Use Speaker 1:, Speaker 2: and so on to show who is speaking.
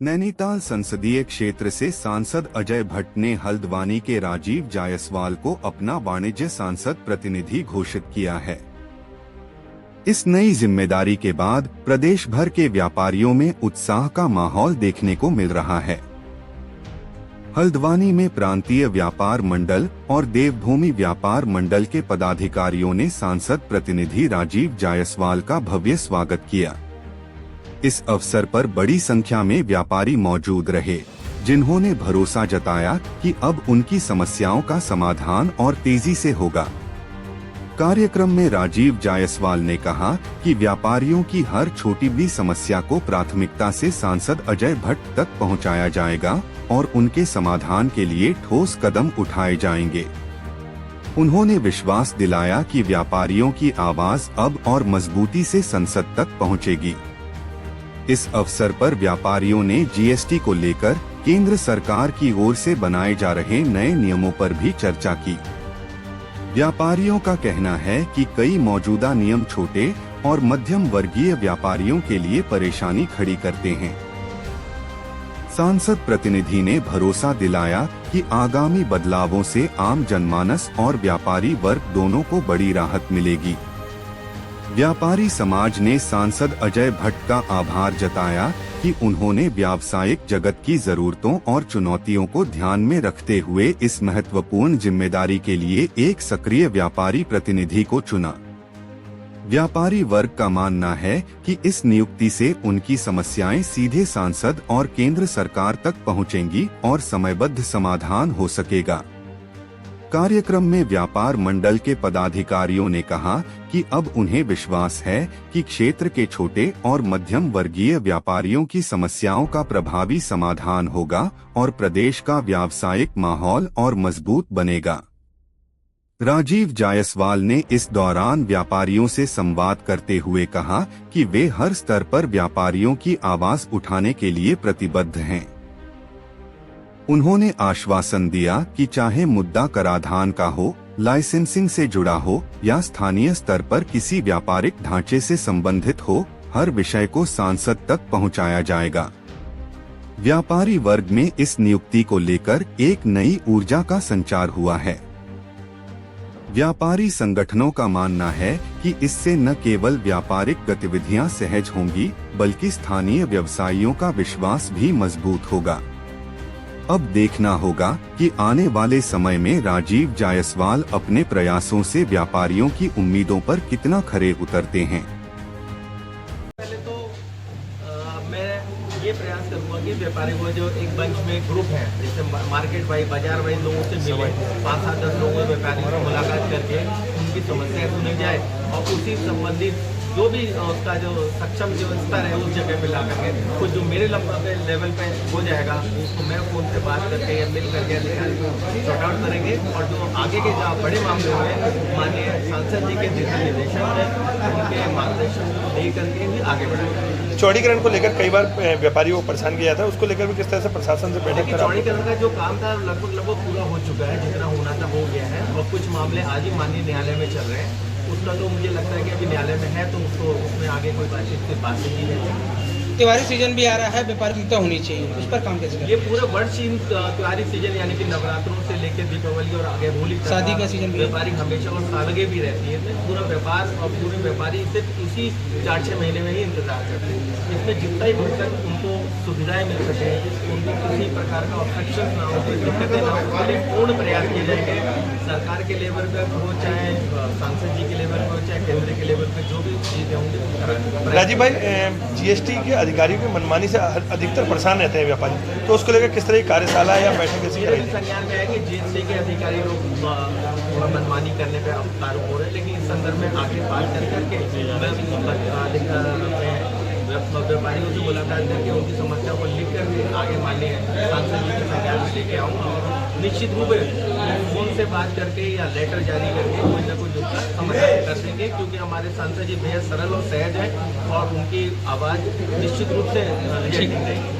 Speaker 1: नैनीताल संसदीय क्षेत्र से सांसद अजय भट्ट ने हल्द्वानी के राजीव जायसवाल को अपना वाणिज्य सांसद प्रतिनिधि घोषित किया है। इस नई जिम्मेदारी के बाद प्रदेश भर के व्यापारियों में उत्साह का माहौल देखने को मिल रहा है। हल्द्वानी में प्रांतीय व्यापार मंडल और देवभूमि व्यापार मंडल के पदाधिकारियों ने सांसद प्रतिनिधि राजीव जायसवाल का भव्य स्वागत किया। इस अवसर पर बड़ी संख्या में व्यापारी मौजूद रहे, जिन्होंने भरोसा जताया कि अब उनकी समस्याओं का समाधान और तेजी से होगा। कार्यक्रम में राजीव जायसवाल ने कहा कि व्यापारियों की हर छोटी भी समस्या को प्राथमिकता से सांसद अजय भट्ट तक पहुंचाया जाएगा और उनके समाधान के लिए ठोस कदम उठाए जाएंगे। उन्होंने विश्वास दिलाया कि व्यापारियों की आवाज अब और मजबूती से संसद तक पहुंचेगी। इस अवसर पर व्यापारियों ने जीएसटी को लेकर केंद्र सरकार की ओर से बनाए जा रहे नए नियमों पर भी चर्चा की। व्यापारियों का कहना है कि कई मौजूदा नियम छोटे और मध्यम वर्गीय व्यापारियों के लिए परेशानी खड़ी करते हैं। सांसद प्रतिनिधि ने भरोसा दिलाया कि आगामी बदलावों से आम जनमानस और व्यापारी वर्ग दोनों को बड़ी राहत मिलेगी। व्यापारी समाज ने सांसद अजय भट्ट का आभार जताया कि उन्होंने व्यावसायिक जगत की जरूरतों और चुनौतियों को ध्यान में रखते हुए इस महत्वपूर्ण जिम्मेदारी के लिए एक सक्रिय व्यापारी प्रतिनिधि को चुना। व्यापारी वर्ग का मानना है कि इस नियुक्ति से उनकी समस्याएं सीधे सांसद और केंद्र सरकार तक पहुंचेंगी और समयबद्ध समाधान हो सकेगा। कार्यक्रम में व्यापार मंडल के पदाधिकारियों ने कहा कि अब उन्हें विश्वास है कि क्षेत्र के छोटे और मध्यम वर्गीय व्यापारियों की समस्याओं का प्रभावी समाधान होगा और प्रदेश का व्यावसायिक माहौल और मजबूत बनेगा। राजीव जायसवाल ने इस दौरान व्यापारियों से संवाद करते हुए कहा कि वे हर स्तर पर व्यापारियों की आवाज उठाने के लिए प्रतिबद्ध हैं। उन्होंने आश्वासन दिया कि चाहे मुद्दा कराधान का हो, लाइसेंसिंग से जुड़ा हो या स्थानीय स्तर पर किसी व्यापारिक ढांचे से संबंधित हो, हर विषय को सांसद तक पहुंचाया जाएगा। व्यापारी वर्ग में इस नियुक्ति को लेकर एक नई ऊर्जा का संचार हुआ है। व्यापारी संगठनों का मानना है कि इससे न केवल व्यापारिक गतिविधियां सहज होंगी, बल्कि स्थानीय व्यवसायियों का विश्वास भी मजबूत होगा। अब देखना होगा कि आने वाले समय में राजीव जायसवाल अपने प्रयासों से व्यापारियों की उम्मीदों पर कितना खरे उतरते हैं।
Speaker 2: पहले तो मैं ये प्रयास करूंगा कि व्यापारी को जो एक बंच में ग्रुप है, जैसे मार्केट वाइज बाजार वाइज लोगों से मिले, 5-7-10 लोगों व्यापारियों से मुलाकात करके उनकी समस्याएं सुनी जाए और उसी संबंधित जो भी उसका जो सक्षम जो स्तर है उस जगह पे ला करके कुछ जो मेरे लेवल पे हो जाएगा तो मैं फोन से बात करके या मिल करके अधिकारी को सॉर्ट आउट करेंगे और जो आगे के जो बड़े मामले हुए माननीय सांसद जी के दिशा निर्देशन में उनके मार्गदर्शन दे करके ही आगे बढ़ेंगे।
Speaker 3: चौड़ीकरण को लेकर कई बार व्यापारियों को परेशान किया था, उसको लेकर भी किस तरह से प्रशासन से बैठक करा?
Speaker 2: चौड़ीकरण का जो काम था लगभग पूरा हो चुका है, जितना होना था हो गया है और कुछ मामले आज ही माननीय न्यायालय में चल रहे हैं। उसका तो मुझे लगता है कि अभी न्यायालय में है तो उसको उसमें आगे कोई बात नहीं की है।
Speaker 4: त्योहारी सीजन भी आ रहा है, व्यापार मुक्त होनी चाहिए, उस पर काम कैसे करें?
Speaker 2: ये पूरा वर्ष त्योहारी सीजन यानी कि नवरात्रों से लेकर दीपावली और आगे होली तक
Speaker 4: शादी का सीजन भी
Speaker 2: व्यापारी हमेशा और सालगे भी रहती है। तो पूरा व्यापार और पूरे व्यापारी सिर्फ इसी 4-6 महीने में ही इंतजार करते हैं। इसमें जितना ही भर तक उनको सुविधाएं मिल सके, उनको किसी प्रकार का ऑब्स्ट्रक्शन ना हो, कोई दिक्कतें ना हो, उसके लिए पूर्ण प्रयास किए जाएंगे। सरकार के लेवल पर हो, चाहे सांसद जी के लेवल पर हो, चाहे केंद्र के लेवल पर जो भी चीजें होंगी।
Speaker 3: राजीव भाई, जीएसटी के अधिकारियों की मनमानी से अधिकतर परेशान रहते हैं व्यापारी, तो उसको लेकर किस तरह की कार्यशाला या बैठक ऐसी
Speaker 2: मेरे संज्ञान में है कि जीएसटी के अधिकारी लोग मनमानी करने पे आरोप हो रहे हैं, लेकिन इस संदर्भ में आगे बात करके मैं व्यापारियों से मुलाकात करके उनकी समस्या को लिख करके आगे माननीय सांसद जी के संज्ञान में लेके आऊँगा और निश्चित रूप से फोन से बात करके या लेटर जारी करके कोई ना कोई उसका समाधान कर देंगे, क्योंकि हमारे सांसद जी बेहद सरल और सहज हैं और उनकी आवाज़ निश्चित रूप से रिजेक्ट नहीं रहेगी।